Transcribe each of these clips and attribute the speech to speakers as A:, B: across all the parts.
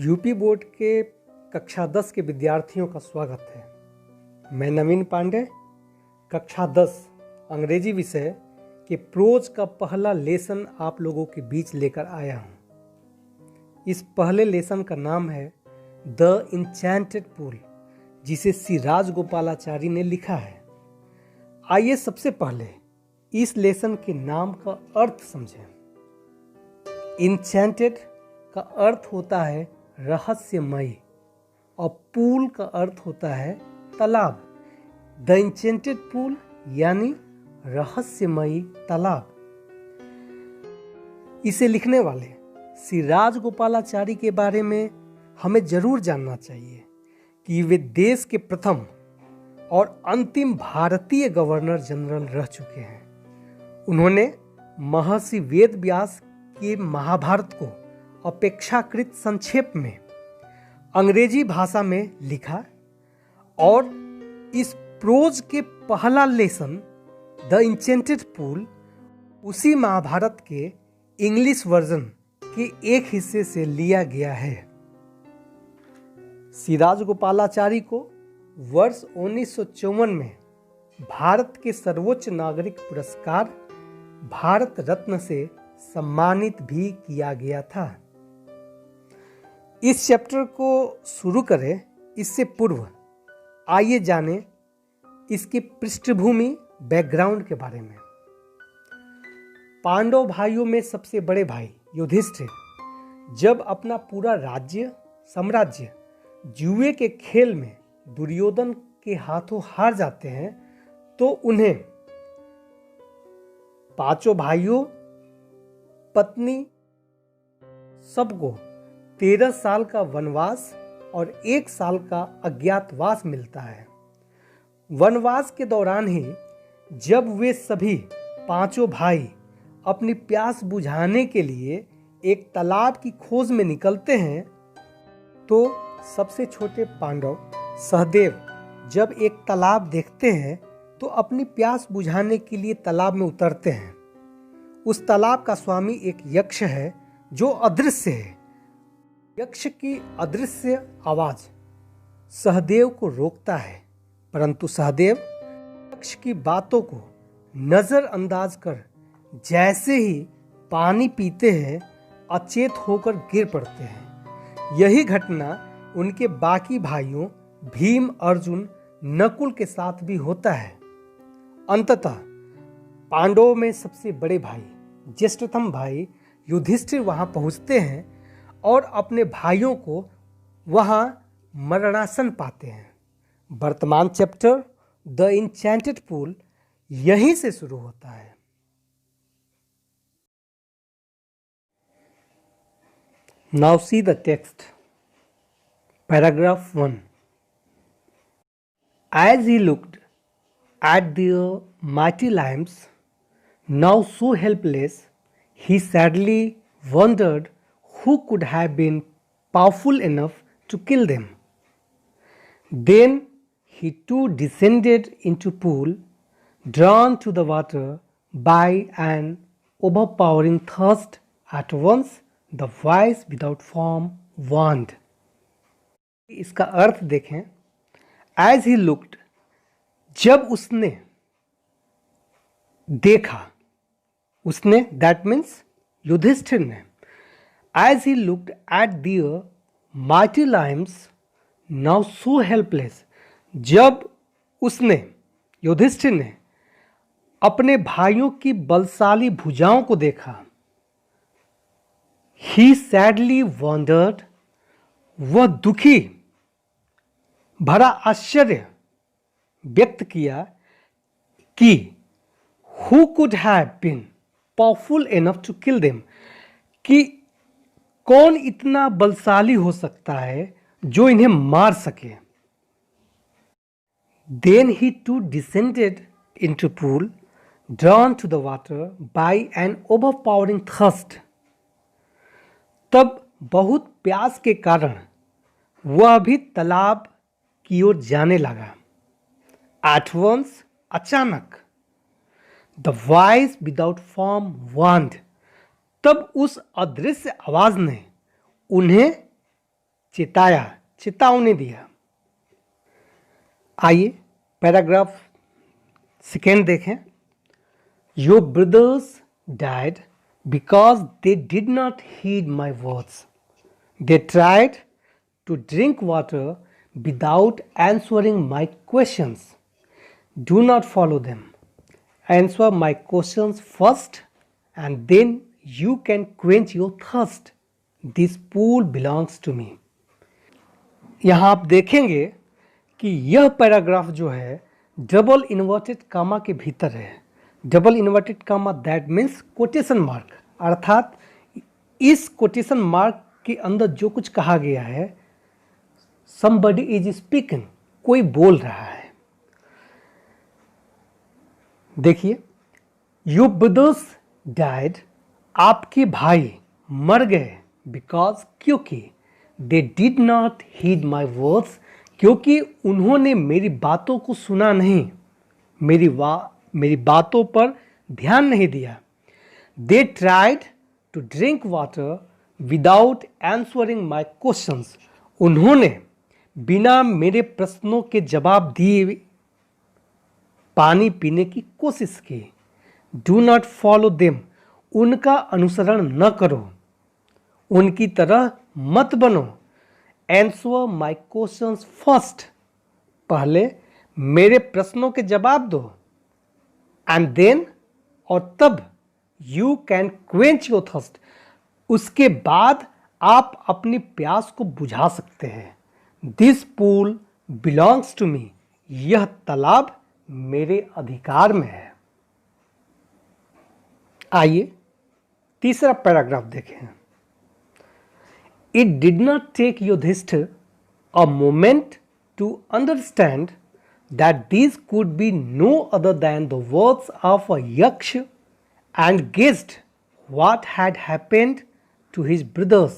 A: UP board के कक्षा 10 के विद्यार्थियों का स्वागत है। मैं नवीन पांडे कक्षा 10 अंग्रेजी विषय के प्रोज का पहला लेसन आप लोगों के बीच लेकर आया हूँ। इस पहले लेसन का नाम है द इंचेंटेड पूल, जिसे श्री राजगोपालाचारी ने लिखा है। आइए सबसे पहले इस लेसन के नाम का अर्थ समझें। इंचेंटेड का अर्थ होता है रहस्यमयी और पूल का अर्थ होता है तालाब। द इंचेंटेड पूल यानी रहस्यमयी तालाब। इसे लिखने वाले श्री राजगोपालाचारी के बारे में हमें जरूर जानना चाहिए कि वे देश के प्रथम और अंतिम भारतीय गवर्नर जनरल रह चुके हैं। उन्होंने महर्षि वेद व्यास के महाभारत को अपेक्षाकृत संक्षेप में अंग्रेजी भाषा में लिखा और इस प्रोज के पहला लेसन द इंचेंटेड पूल उसी महाभारत के इंग्लिश वर्जन के एक हिस्से से लिया गया है। श्री राजगोपालाचारी को वर्ष 1954 में भारत के सर्वोच्च नागरिक पुरस्कार भारत रत्न से सम्मानित भी किया गया था। इस चैप्टर को शुरू करें इससे पूर्व आइए जानें इसकी पृष्ठभूमि बैकग्राउंड के बारे में। पांडव भाइयों में सबसे बड़े भाई युधिष्ठिर जब अपना पूरा साम्राज्य जुए के खेल में दुर्योधन के हाथों हार जाते हैं तो उन्हें पांचों भाइयों, पत्नी सबको 13 साल का वनवास और 1 साल का अज्ञातवास मिलता है। वनवास के दौरान ही जब वे सभी पांचों भाई अपनी प्यास बुझाने के लिए एक तालाब की खोज में निकलते हैं तो सबसे छोटे पांडव सहदेव जब एक तालाब देखते हैं तो अपनी प्यास बुझाने के लिए तालाब में उतरते हैं। उस तालाब का स्वामी एक यक्ष है जो अदृश्य है। यक्ष की अदृश्य आवाज सहदेव को रोकता है, परंतु सहदेव यक्ष की बातों को नजरअंदाज कर जैसे ही पानी पीते हैं अचेत होकर गिर पड़ते हैं। यही घटना उनके बाकी भाइयों भीम, अर्जुन, नकुल के साथ भी होता है। अंततः पांडवों में सबसे बड़े भाई, ज्येष्ठतम भाई युधिष्ठिर वहां पहुंचते हैं और अपने भाइयों को वहां मरणासन पाते हैं। वर्तमान चैप्टर द इंचेंटेड पूल यहीं से शुरू होता है। Now see the text. Paragraph 1। As he looked at the mighty lions, now so helpless, he sadly wondered who could have been powerful enough to kill them. Then he too descended into pool, drawn to the water by an overpowering thirst. At once the voice without form warned. इसका अर्थ देखें। As he looked, जब उसने देखा, उसने that means Yudhishthir ने, as he looked at the mighty lions now so helpless, जब उसने युधिष्ठिर ने अपने भाइयों की बलशाली भुजाओं को देखा, he sadly wondered, वह दुखी भरा आश्चर्य व्यक्त किया कि who could have been powerful enough to kill them, कि कौन इतना बलशाली हो सकता है जो इन्हें मार सके। Then he too descended into pool, drawn to the water by an overpowering thirst. तब बहुत प्यास के कारण वह भी तालाब की ओर जाने लगा। At once, अचानक, the voice without form warned, तब उस अदृश्य आवाज ने उन्हें चिताया, चेतावनी दिया। आइए पैराग्राफ सेकेंड देखें। Your brothers died because they did not heed my words. They tried to drink water without answering my questions. Do not follow them. Answer my questions first and then you can quench your thirst. This pool belongs to me. यहाँ आप देखेंगे कि यह paragraph जो है double inverted कामा के भीतर है। Double inverted comma that means quotation mark, अर्थात इस कोटेशन मार्क के अंदर जो कुछ कहा गया है, somebody is speaking, कोई बोल रहा है। देखिए, योर ब्रदर्स डाइड, आपके भाई मर गए, बिकॉज क्योंकि they did not heed my words, क्योंकि उन्होंने मेरी बातों को सुना नहीं, मेरी बातों पर ध्यान नहीं दिया। They tried to drink water without answering my questions, उन्होंने बिना मेरे प्रश्नों के जवाब दिए पानी पीने की कोशिश की। डू नॉट फॉलो देम, उनका अनुसरण न करो, उनकी तरह मत बनो। आंसर माई क्वेश्चंस फर्स्ट, पहले मेरे प्रश्नों के जवाब दो। एंड देन, और तब you can quench your thirst, उसके बाद आप अपनी प्यास को बुझा सकते हैं। This pool belongs to me, यह तालाब मेरे अधिकार में है। आइए तीसरा पैराग्राफ देखें। It did not take Yudhishthir a moment to understand that these could be no other than the words of a yaksha and guessed what had happened to his brothers.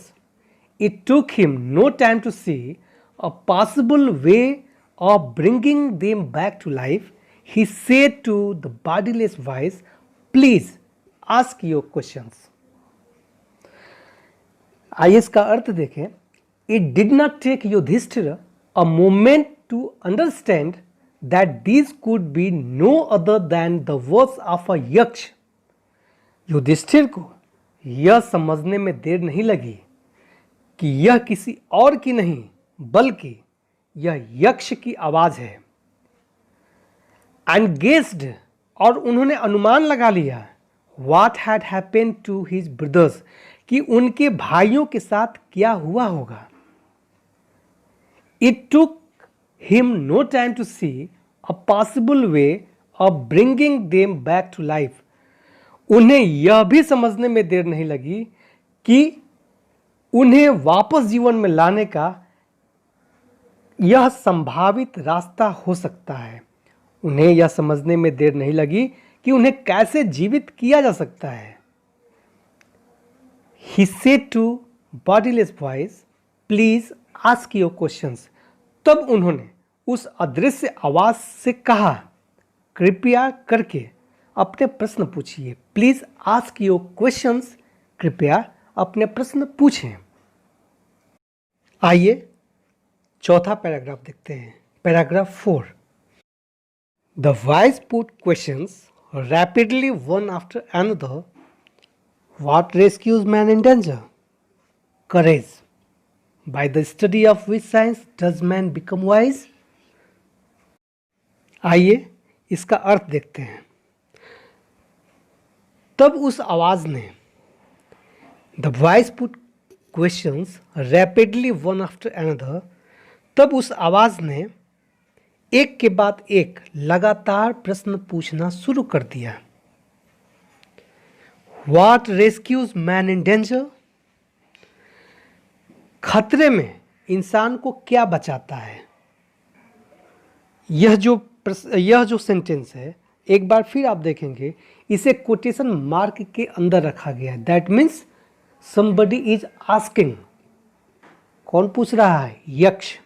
A: It took him no time to see a possible way of bringing them back to life. He said to the bodiless voice, "Please ask your questions." आइए इसका अर्थ देखें। It did not take Yudhishthira a moment to understand that these could be no other than the words of a yaksh. Yudhishthir को यह समझने में देर नहीं लगी कि यह किसी और की नहीं बल्कि यह यक्ष की आवाज है। एंड गेस्ड, और उन्होंने अनुमान लगा लिया, what had happened to his brothers, कि उनके भाइयों के साथ क्या हुआ होगा। It took him no time to see a possible way of bringing them back to life. उन्हें यह भी समझने में देर नहीं लगी कि उन्हें वापस जीवन में लाने का यह संभावित रास्ता हो सकता है। उन्हें यह समझने में देर नहीं लगी कि उन्हें कैसे जीवित किया जा सकता है। He said to bodiless voice, "Please ask your questions." तब उन्होंने उस अदृश्य आवाज से कहा, कृपया करके अपने प्रश्न पूछिए। प्लीज आस्क योर क्वेश्चंस, कृपया अपने प्रश्न पूछें। आइए चौथा पैराग्राफ देखते हैं। Paragraph 4। The voice put questions rapidly one after another. What rescues man in danger? Courage. By the study of which science does man become wise? आइए इसका अर्थ देखते हैं। तब उस आवाज ने, the voice put questions rapidly one after another, तब उस आवाज ने एक के बाद एक लगातार प्रश्न पूछना शुरू कर दिया। What rescues man in danger? खतरे में इंसान को क्या बचाता है? यह जो सेंटेंस है, एक बार फिर आप देखेंगे, इसे कोटेशन मार्क के अंदर रखा गया है। That means somebody is asking. कौन पूछ रहा है? यक्ष।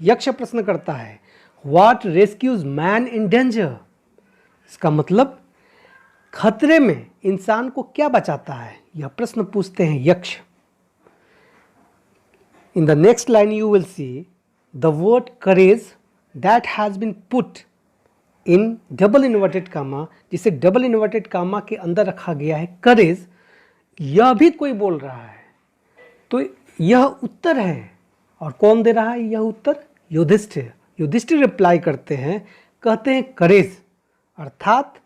A: यक्ष प्रश्न करता है, what rescues man in danger? इसका मतलब खतरे में इंसान को क्या बचाता है, यह प्रश्न पूछते हैं यक्ष। In the next line you will see the word courage that has been put in double inverted comma, जिसे डबल इन्वर्टेड कामा के अंदर रखा गया है करेज, यह भी कोई बोल रहा है तो यह उत्तर है। और कौन दे रहा है यह उत्तर? युधिष्ठिर। युधिष्ठिर रिप्लाई करते हैं, कहते हैं करेज अर्थात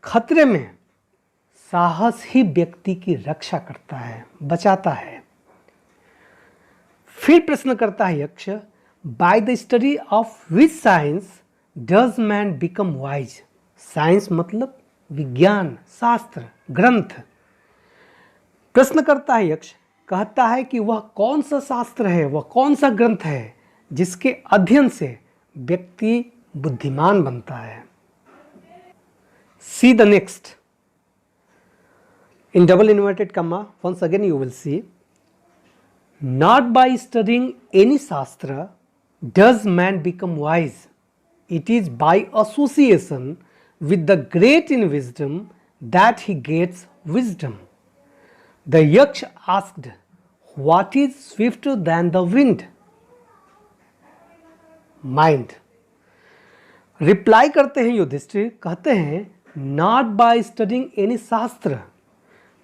A: खतरे में साहस ही व्यक्ति की रक्षा करता है, बचाता है। फिर प्रश्न करता है यक्ष, by the study of which science does man become wise? Science मतलब विज्ञान, शास्त्र, ग्रंथ। प्रश्न करता है यक्ष, कहता है कि वह कौन सा शास्त्र है, वह कौन सा ग्रंथ है जिसके अध्ययन से व्यक्ति बुद्धिमान बनता है। See the next in double inverted comma, once again you will see, not by studying any shastra does man become wise, it is by association with the great in wisdom that he gets wisdom. The yaksh asked, what is swifter than the wind? Mind. Reply करते हैं युधिष्ठिर, कहते हैं not by studying any शास्त्र,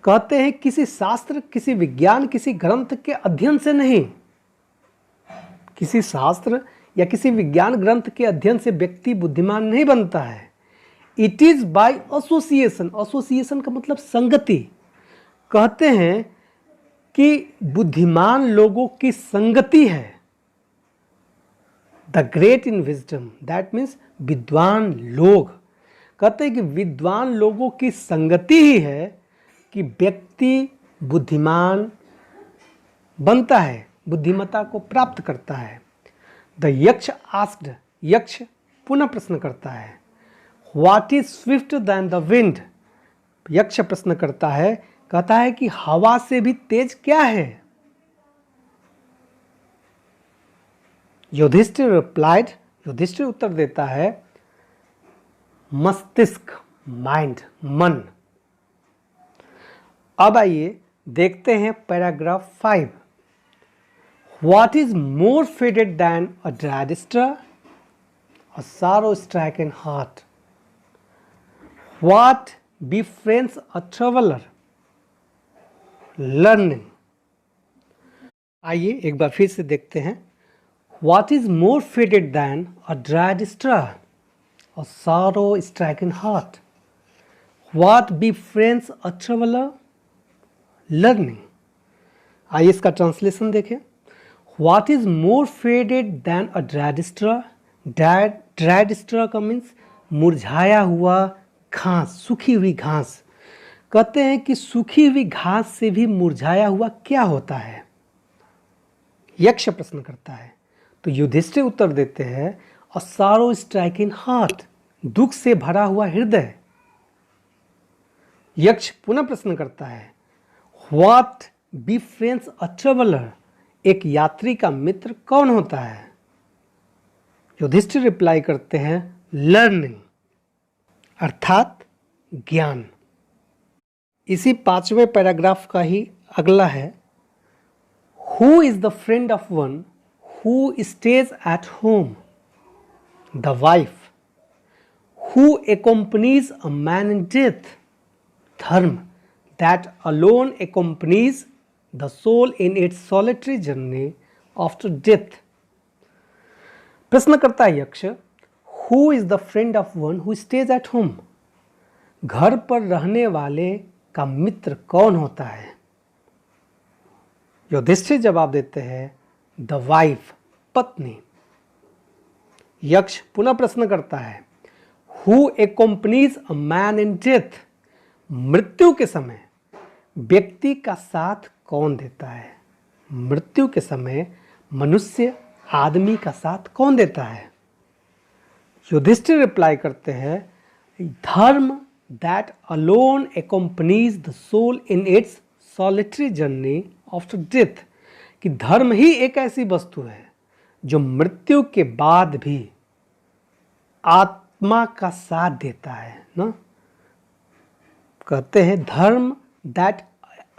A: कहते हैं किसी शास्त्र, किसी विज्ञान, किसी ग्रंथ के अध्ययन से नहीं। किसी शास्त्र या किसी विज्ञान ग्रंथ के अध्ययन से व्यक्ति बुद्धिमान नहीं बनता है। It is by association, association का मतलब संगति। कहते हैं कि बुद्धिमान लोगों की संगति है। The great in wisdom, that means विद्वान लोग। कहते हैं कि विद्वान लोगों की संगति ही है कि व्यक्ति बुद्धिमान बनता है, बुद्धिमत्ता को प्राप्त करता है। द यक्ष आस्क्ड, यक्ष पुनः प्रश्न करता है, what is swift than the wind? Yaksha प्रश्न करता है, कहता है कि हवा से भी तेज क्या है? युधिष्ठिर रिप्लाइड, युधिष्ठिर उत्तर देता है, मस्तिष्क, माइंड, मन। अब आइए देखते हैं paragraph 5। What is more fated than a dried straw? A sorrow-stricken heart. What befriends a traveler? Learning. आइए एक बार फिर से देखते हैं। What is more fated than a dried straw? A sorrow-stricken heart. What befriends a traveler? Learning. आइए इसका translation देखें। What is more faded than a dried straw? Dried straw का मीन्स मुरझाया हुआ घास, सूखी हुई घास। कहते हैं कि सूखी हुई घास से भी मुरझाया हुआ क्या होता है? यक्ष प्रश्न करता है तो युधिष्ठिर उत्तर देते हैं, a sorrow stricken heart, दुख से भरा हुआ हृदय। यक्ष पुनः प्रश्न करता है, What befriends a traveler? एक यात्री का मित्र कौन होता है? युधिष्ठिर रिप्लाई करते हैं, लर्निंग, अर्थात ज्ञान। इसी 5वें पैराग्राफ का ही अगला है, who is the friend of one who stays at home? The wife. Who accompanies a man in death? धर्म, that alone accompanies the soul in its solitary journey after death. प्रश्न करता है यक्ष, who is the friend of one who stays at home? घर पर रहने वाले का मित्र कौन होता है? युधिष्ठिर जवाब देते हैं, the wife, पत्नी। यक्ष पुनः प्रश्न करता है, who accompanies a man in death? मृत्यु के समय व्यक्ति का साथ कौन देता है? मृत्यु के समय मनुष्य, आदमी का साथ कौन देता है? युधिष्ठिर रिप्लाई करते हैं, dharma, that alone accompanies the soul in its solitary journey after death, कि धर्म ही एक ऐसी वस्तु है जो मृत्यु के बाद भी आत्मा का साथ देता है ना। कहते हैं धर्म दैट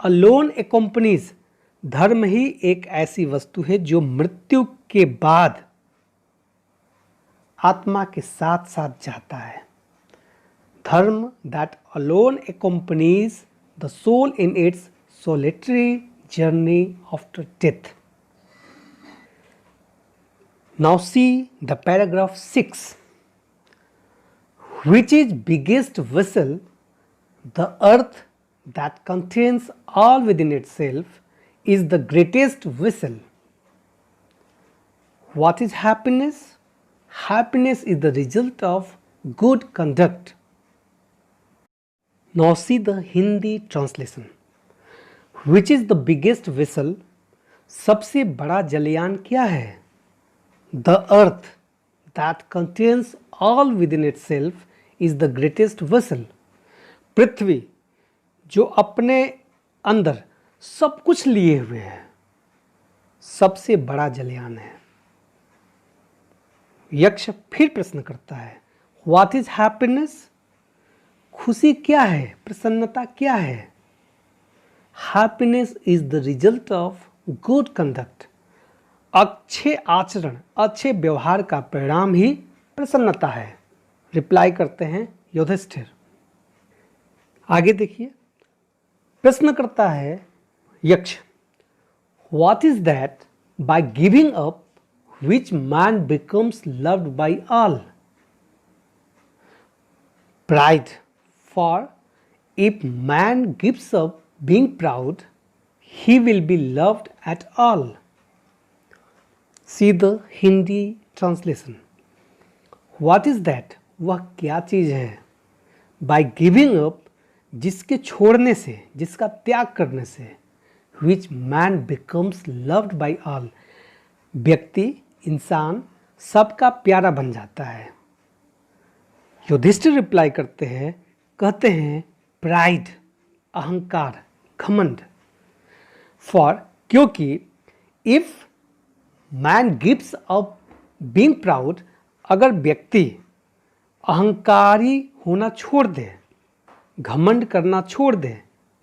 A: अलोन accompanies, धर्म ही एक ऐसी वस्तु है जो मृत्यु के बाद आत्मा के साथ साथ जाता है। धर्म that alone accompanies the soul in its solitary journey after death. Now see the paragraph 6. Which is biggest vessel? The earth that contains all within itself is the greatest vessel. What is happiness? Happiness is the result of good conduct. Now see the Hindi translation. Which is the biggest vessel? सबसे बड़ा जलयान क्या है? The earth that contains all within itself is the greatest vessel. पृथ्वी जो अपने अंदर सब कुछ लिए हुए है, सबसे बड़ा जलयान है। यक्ष फिर प्रश्न करता है, What is happiness? खुशी क्या है, प्रसन्नता क्या है? Happiness is the result of good conduct. अच्छे आचरण, अच्छे व्यवहार का परिणाम ही प्रसन्नता है। रिप्लाई करते हैं युधिष्ठिर। आगे देखिए, प्रश्न करता है यक्ष, What is that by giving up which man becomes loved by all? Pride. For if man gives up being proud, he will be loved at all. See the Hindi translation. What is that? वह क्या चीज़ है? By giving up, जिसके छोड़ने से, जिसका त्याग करने से, which man becomes loved by all, व्यक्ति, इंसान सबका प्यारा बन जाता है। युधिष्ठिर रिप्लाई करते हैं, कहते हैं प्राइड, अहंकार, घमंड। फॉर क्योंकि if man gives up being proud, अगर व्यक्ति अहंकारी होना छोड़ दे, घमंड करना छोड़ दे,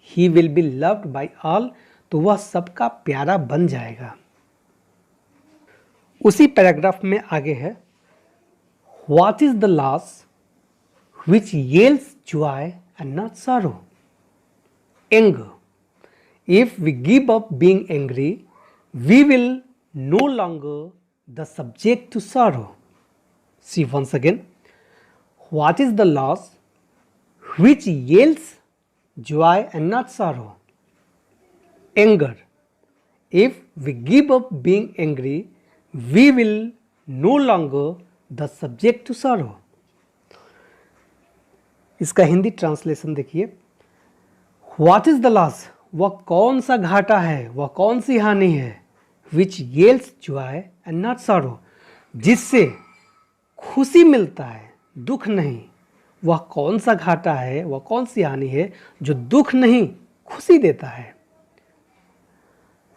A: he will be loved by all, तो वह सबका प्यारा बन जाएगा। उसी पैराग्राफ में आगे है, what is the loss which yields joy and not sorrow? Anger. If we give up being angry, we will no longer the subject to sorrow. See once again, what is the loss which yields joy and not sorrow? Anger. If we give up being angry, we will no longer the subject to sorrow. इसका Hindi translation देखिए, what is the loss, वह कौन सा घाटा है, वह कौन सी हानि है, विच येल्स जॉय एंड नॉट सॉरो, जिससे खुशी मिलता है, दुख नहीं। वह कौन सा घाटा है, वह कौन सी हानि है जो दुख नहीं खुशी देता है?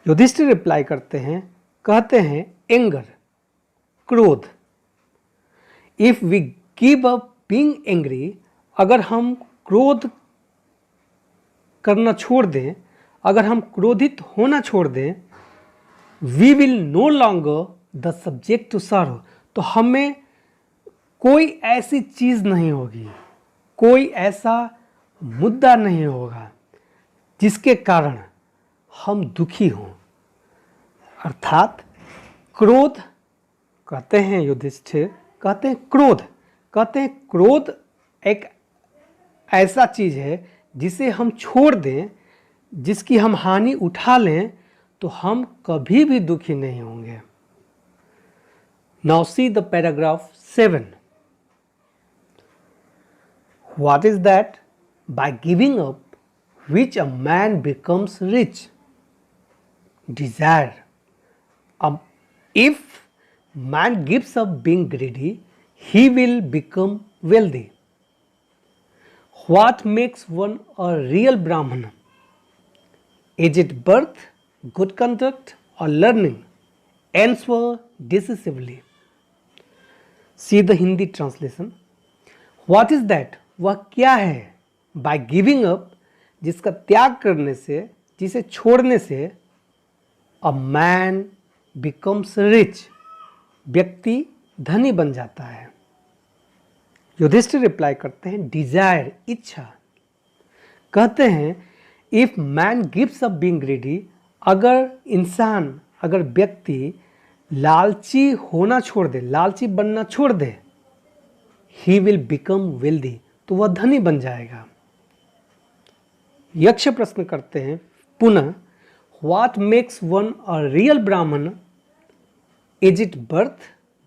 A: युधिष्ठिर रिप्लाई करते हैं, कहते हैं एंगर, क्रोध। If we give up being angry, अगर हम क्रोध करना छोड़ दें, अगर हम क्रोधित होना छोड़ दें, we will no longer the subject to sorrow, तो हमें कोई ऐसी चीज़ नहीं होगी, कोई ऐसा मुद्दा नहीं होगा जिसके कारण हम दुखी हों। अर्थात क्रोध, कहते हैं युधिष्ठिर, कहते हैं क्रोध, कहते हैं क्रोध एक ऐसा चीज़ है जिसे हम छोड़ दें, जिसकी हम हानि उठा लें, तो हम कभी भी दुखी नहीं होंगे। Now see the paragraph 7. What is that? By giving up which a man becomes rich. Desire. If man gives up being greedy, he will become wealthy. What makes one a real Brahmana? Is it birth, good conduct, or learning? Answer decisively. See the Hindi translation. What is that? वह क्या है? By giving up, जिसका त्याग करने से, जिसे छोड़ने से, अ मैन बिकम्स रिच, व्यक्ति धनी बन जाता है। युधिष्ठिर रिप्लाई करते हैं डिजायर, इच्छा। कहते हैं if man gives up being greedy, अगर व्यक्ति लालची होना छोड़ दे, लालची बनना छोड़ दे, ही विल बिकम वेल्दी, तो वह धनी बन जाएगा। यक्ष प्रश्न करते हैं पुनः what makes one a real Brahmin, is it birth,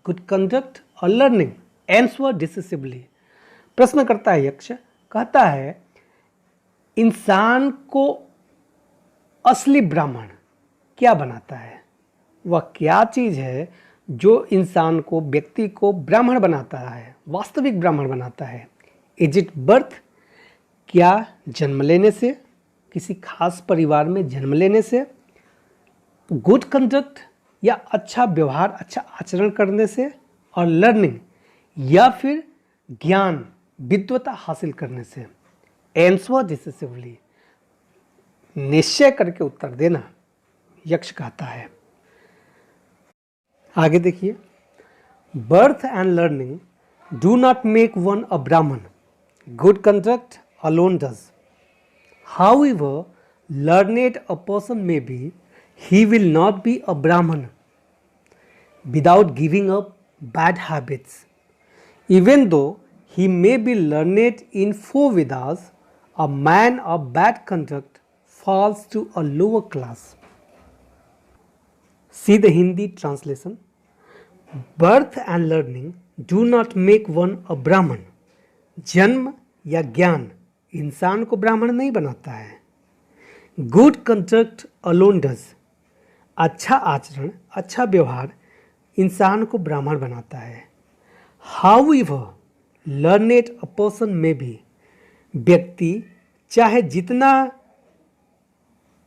A: good conduct और लर्निंग, आंसर डिसिसिवली। प्रश्न करता है यक्ष, कहता है इंसान को असली ब्राह्मण क्या बनाता है, वह क्या चीज़ है जो इंसान को, व्यक्ति को ब्राह्मण बनाता है, वास्तविक ब्राह्मण बनाता है। इज इट बर्थ, क्या जन्म लेने से, किसी खास परिवार में जन्म लेने से, गुड कंडक्ट या अच्छा व्यवहार, अच्छा आचरण करने से, और लर्निंग या फिर ज्ञान, विद्वता हासिल करने से। आंसर डिसिसिवली, निश्चय करके उत्तर देना, यक्ष कहता है। आगे देखिए, birth and learning do not make one a Brahmin, good conduct alone does. However learned a person may be, he will not be a Brahman without giving up bad habits. Even though he may be learned in 4 Vedas, a man of bad conduct falls to a lower class. See the Hindi translation. Birth and learning do not make one a Brahman. जन्म या ज्ञान इंसान को ब्राह्मण नहीं बनाता है। Good conduct alone does, अच्छा आचरण, अच्छा व्यवहार इंसान को ब्राह्मण बनाता है। हाउएवर लर्नेड अ पर्सन में भी, व्यक्ति चाहे जितना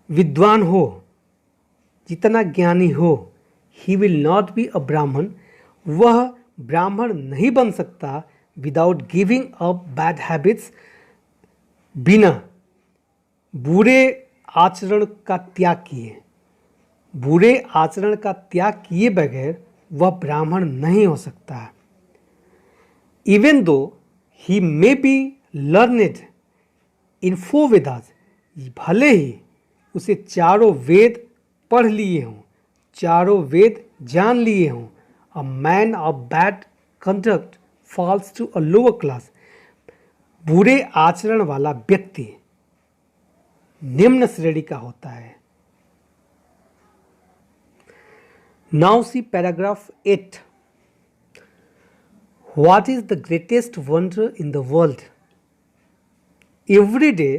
A: विद्वान हो, जितना ज्ञानी हो, he will not be a ब्राह्मण, वह ब्राह्मण नहीं बन सकता without giving up bad habits, बिना बुरे आचरण का त्याग किए। बुरे आचरण का त्याग किए बगैर वह ब्राह्मण नहीं हो सकता। Even though he may be learned in 4 Vedas, भले ही उसे चारों वेद पढ़ लिए हों, चारों वेद जान लिए हों, a man of bad conduct falls to a lower class, बुरे आचरण वाला व्यक्ति निम्न श्रेणी का होता है। Now see paragraph 8। What is the greatest wonder in the world? Every day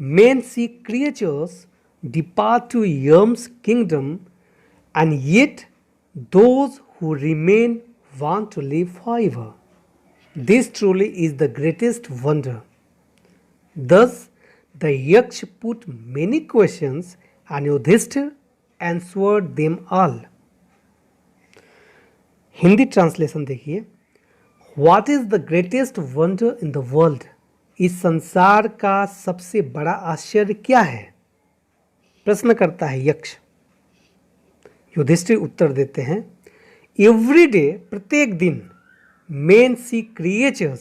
A: men see creatures depart to Yam's kingdom, and yet those who remain want to live forever. This truly is the greatest wonder. Thus, the Yaksh put many questions, and Yudhishthir answered them all. Hindi translation देखिए। What is the greatest wonder in the world? इस संसार का सबसे बड़ा आश्चर्य क्या है? प्रश्न करता है यक्ष। युधिष्ठिर उत्तर देते हैं एवरी डे, प्रत्येक दिन, मेन सी क्रिएचर्स,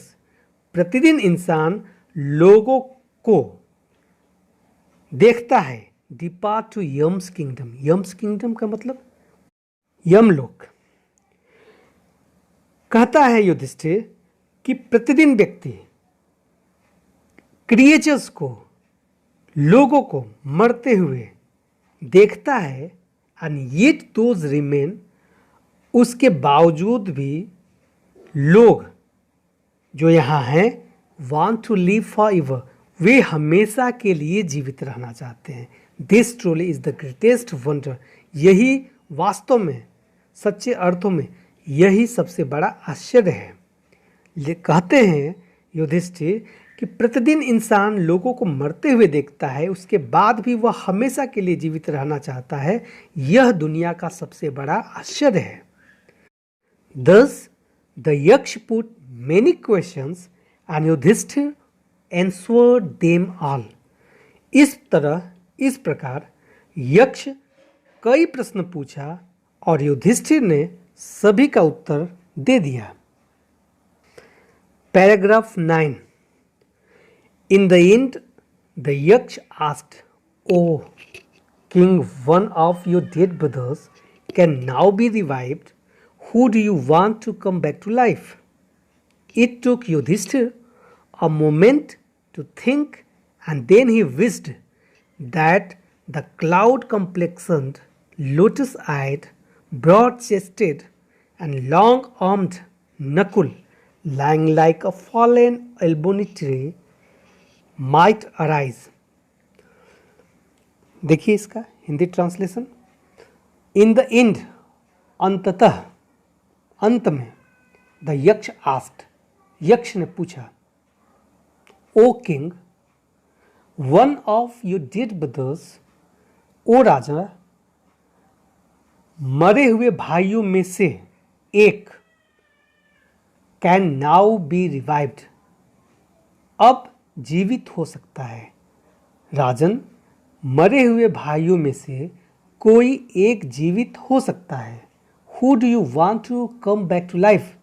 A: प्रतिदिन इंसान लोगों को देखता है, depart to Yam's kingdom. Yam's kingdom का मतलब यमलोक। कहता है युधिष्ठिर कि प्रतिदिन व्यक्ति क्रिएचर्स को, लोगों को मरते हुए देखता है, एंड येट दोज रिमेन, उसके बावजूद भी लोग जो यहाँ हैं, वांट टू लिव फॉरएवर, वे हमेशा के लिए जीवित रहना चाहते हैं। This truly is the greatest wonder, यही वास्तव में, सच्चे अर्थों में यही सबसे बड़ा आश्चर्य है। कहते हैं युधिष्ठिर कि प्रतिदिन इंसान लोगों को मरते हुए देखता है, उसके बाद भी वह हमेशा के लिए जीवित रहना चाहता है। यह दुनिया का सबसे बड़ा आश्चर्य है। Thus, the Yaksh put many questions, and Yudhishthir answered them all. इस प्रकार यक्ष कई प्रश्न पूछा और युधिष्ठिर ने सभी का उत्तर दे दिया। Paragraph 9। In the end, the Yaksh asked, "O king, one of your dead brothers can now be revived. Who do you want to come back to life?" It took Yudhishthir a moment to think, and then he wished that the cloud-complexioned, lotus-eyed, broad-chested, and long-armed Nakul, lying like a fallen ebony tree, might arise. देखिए इसका Hindi translation. In the end, अंततः, अंत में, the yaksha asked, yaksha ने पूछा, O king, one of your dead brothers, ओ राजा, मरे हुए भाइयों में से एक, कैन नाउ बी रिवाइव्ड, अब जीवित हो सकता है। राजन, मरे हुए भाइयों में से कोई एक जीवित हो सकता है। Who do you want to come back to life,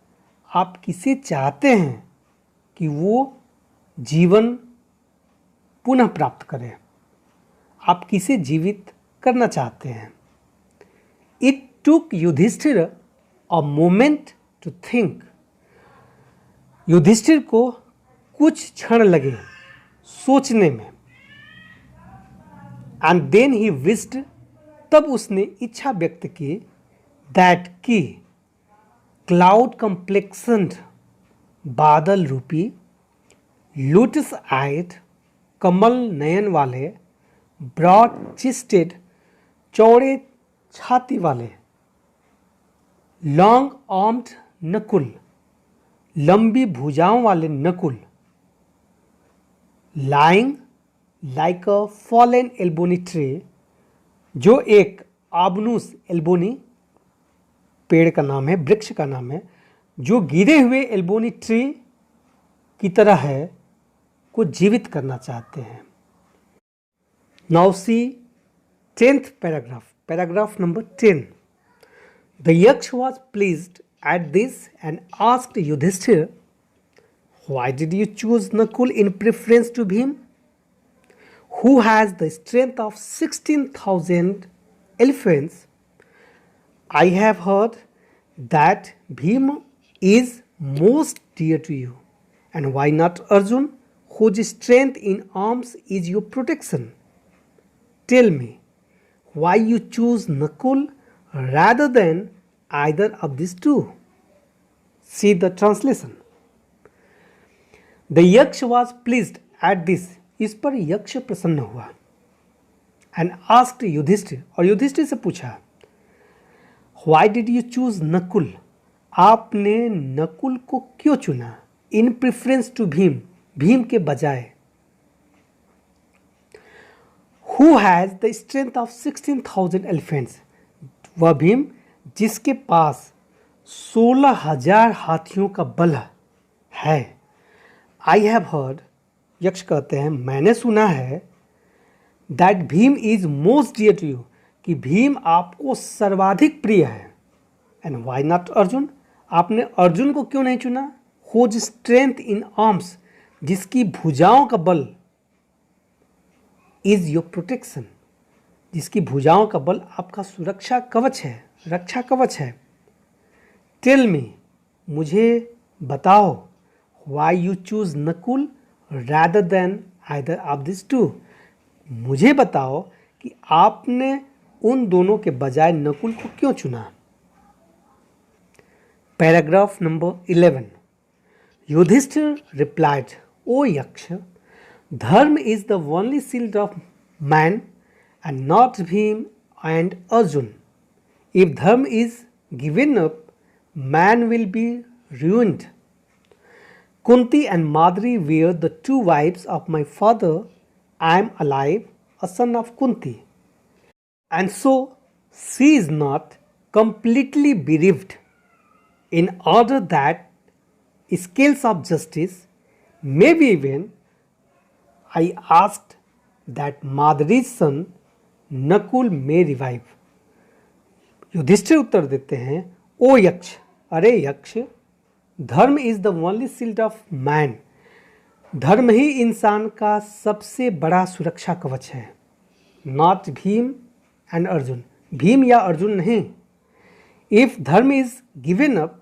A: आप किसे चाहते हैं कि वो जीवन पुनः प्राप्त करे, आप किसे जीवित करना चाहते हैं। It took Yudhishthira a moment to think, Yudhishthira को कुछ क्षण लगे सोचने में। एंड देन ही विस्ड, तब उसने इच्छा व्यक्त की, दैट की क्लाउड कम्प्लेक्सन्ड, बादल रूपी, लोटस आइड, कमल नयन वाले, ब्रॉड चेस्टेड, चौड़े छाती वाले, लॉन्ग आर्म्ड नकुल, लंबी भुजाओं वाले Nakul, lying like a fallen ebony tree, जो एक आबनूस, एल्बोनी पेड़ का नाम है, वृक्ष का नाम है, जो गिरे हुए एल्बोनी ट्री की तरह है, को जीवित करना चाहते हैं। Now see 10th paragraph, paragraph number 10। The yaksha was pleased at this and asked Yudhishthir, why did you choose Nakul in preference to Bhim, who has the strength of 16,000 elephants? I have heard that Bhim is most dear to you, and why not Arjun, whose strength in arms is your protection? Tell me, why you choose Nakul rather than either of these two? See the translation. The yaksha was pleased at this, इस पर यक्ष प्रसन्न हुआ। And asked Yudhishthir, और युधिष्ठिर से पूछा, why did you choose Nakul, आपने नकुल को क्यों चुना, इन प्रेफरेंस टू भीम, भीम के बजाय। Who has the strength of 16,000 elephants, वह भीम जिसके पास 16,000 हाथियों का बल है। आई हैव हर्ड, यक्ष कहते हैं, मैंने सुना है, that Bhima is most dear to you, कि भीम आपको सर्वाधिक प्रिय है। एंड वाई नॉट अर्जुन, आपने अर्जुन को क्यों नहीं चुना, हुज स्ट्रेंथ इन आर्म्स, जिसकी भुजाओं का बल, इज योर प्रोटेक्शन, जिसकी भुजाओं का बल आपका सुरक्षा कवच है, रक्षा कवच है। टेल मी, मुझे बताओ, why you choose Nakul rather than either of these two, मुझे बताओ कि आपने उन दोनों के बजाय नकुल को क्यों चुना। Paragraph number 11। Yudhishthir replied, O yaksha, dharma is the only shield of man and not Bhim and Arjun. If dharma is given up, man will be ruined. Kunti and Madri were the two wives of my father. I am alive, a son of Kunti. And so she is not completely bereaved. In order that scales of justice may be even, I asked that Madri's son Nakul may revive. Yudhishthir उत्तर देते हैं, O yaksha, अरे yaksha, dharma is the only shield of man. धर्म ही इंसान का सबसे बड़ा सुरक्षा कवच है। नॉट भीम एंड अर्जुन, भीम या अर्जुन नहीं। If dharma is given up,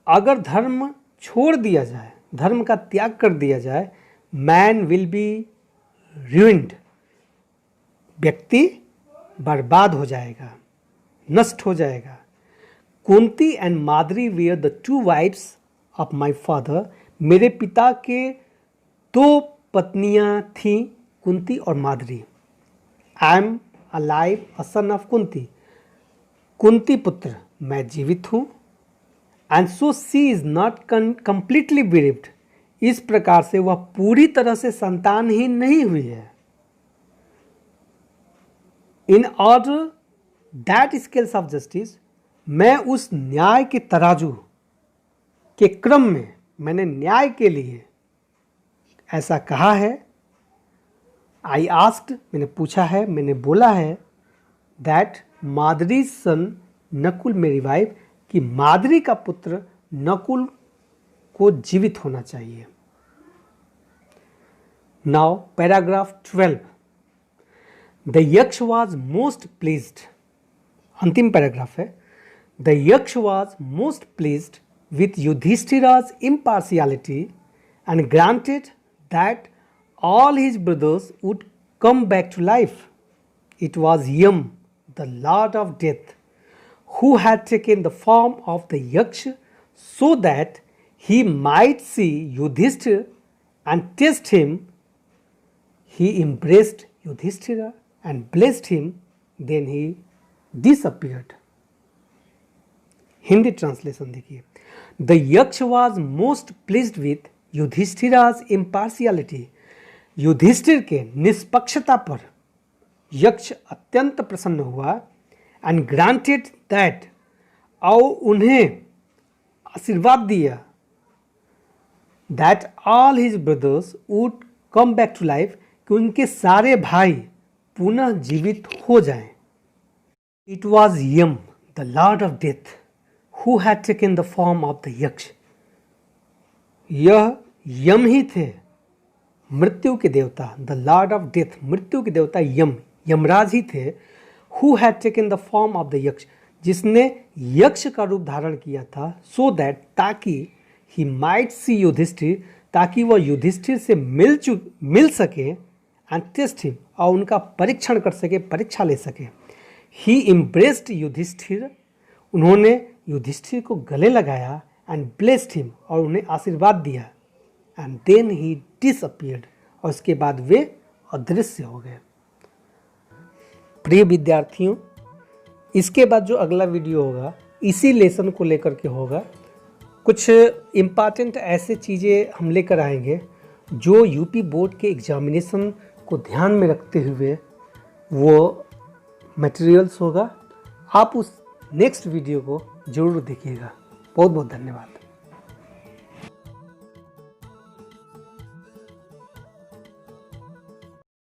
A: अगर धर्म छोड़ दिया जाए, धर्म का त्याग कर दिया जाए, मैन विल बी ruined, व्यक्ति बर्बाद हो जाएगा, नष्ट हो जाएगा। Kunti and Madri were the two wives of my father, मेरे पिता के दो पत्नियां थीं, कुंती और Madri. I am alive a son of Kunti, Kunti पुत्र मैं जीवित हूँ। And so she is not completely bereaved, इस प्रकार से वह पूरी तरह से संतानहीन नहीं हुई है। In order that scales of justice, मैं उस न्याय के तराजू के क्रम में, मैंने न्याय के लिए ऐसा कहा है। आई आस्क्ड, मैंने पूछा है, मैंने बोला है, दैट माद्री सन नकुल मेरी वाइफ, कि माद्री का पुत्र नकुल को जीवित होना चाहिए। Now paragraph 12, the yaksha was most pleased, अंतिम पैराग्राफ है। The yaksha was most pleased with Yudhishthira's impartiality and granted that all his brothers would come back to life. It was Yam, the lord of death, who had taken the form of the Yaksha so that he might see Yudhishthira and test him. He embraced Yudhishthira and blessed him, then he disappeared. Hindi translation देखिए। The yaksha was most pleased with Yudhishthira's impartiality, Yudhishthir के निष्पक्षता पर यक्ष अत्यंत प्रसन्न हुआ। And granted that, और उन्हें आशीर्वाद दिया, that all his brothers would come back to life, कि उनके सारे भाई पुनः जीवित हो जाएं। It was Yama, the lord of death, who had taken the form of the Yaksha, यह यम ही थे, मृत्यु के देवता, द लॉर्ड ऑफ डेथ, मृत्यु के देवता यम, यमराज ही थे। Who had taken the form of the यक्ष, जिसने यक्ष का रूप धारण किया था, सो दैट, ताकि ही माइट सी युधिष्ठिर, ताकि वह युधिष्ठिर से मिल सके, एंड टेस्ट हिम, और उनका परीक्षण कर सके, परीक्षा ले सके। ही इम्प्रेस्ड युधिष्ठिर, उन्होंने युधिष्ठिर को गले लगाया, एंड ब्लेस्ड हिम, और उन्हें आशीर्वाद दिया। एंड देन ही डिसअपीयर्ड, और उसके बाद वे अदृश्य हो गए। प्रिय विद्यार्थियों, इसके बाद जो अगला वीडियो होगा इसी लेसन को लेकर के होगा। कुछ इम्पॉर्टेंट ऐसे चीज़ें हम लेकर आएंगे जो यूपी बोर्ड के एग्जामिनेशन को ध्यान में रखते हुए वो मटेरियल्स होगा। आप उस नेक्स्ट वीडियो को ज़रूर देखिएगा। बहुत बहुत धन्यवाद।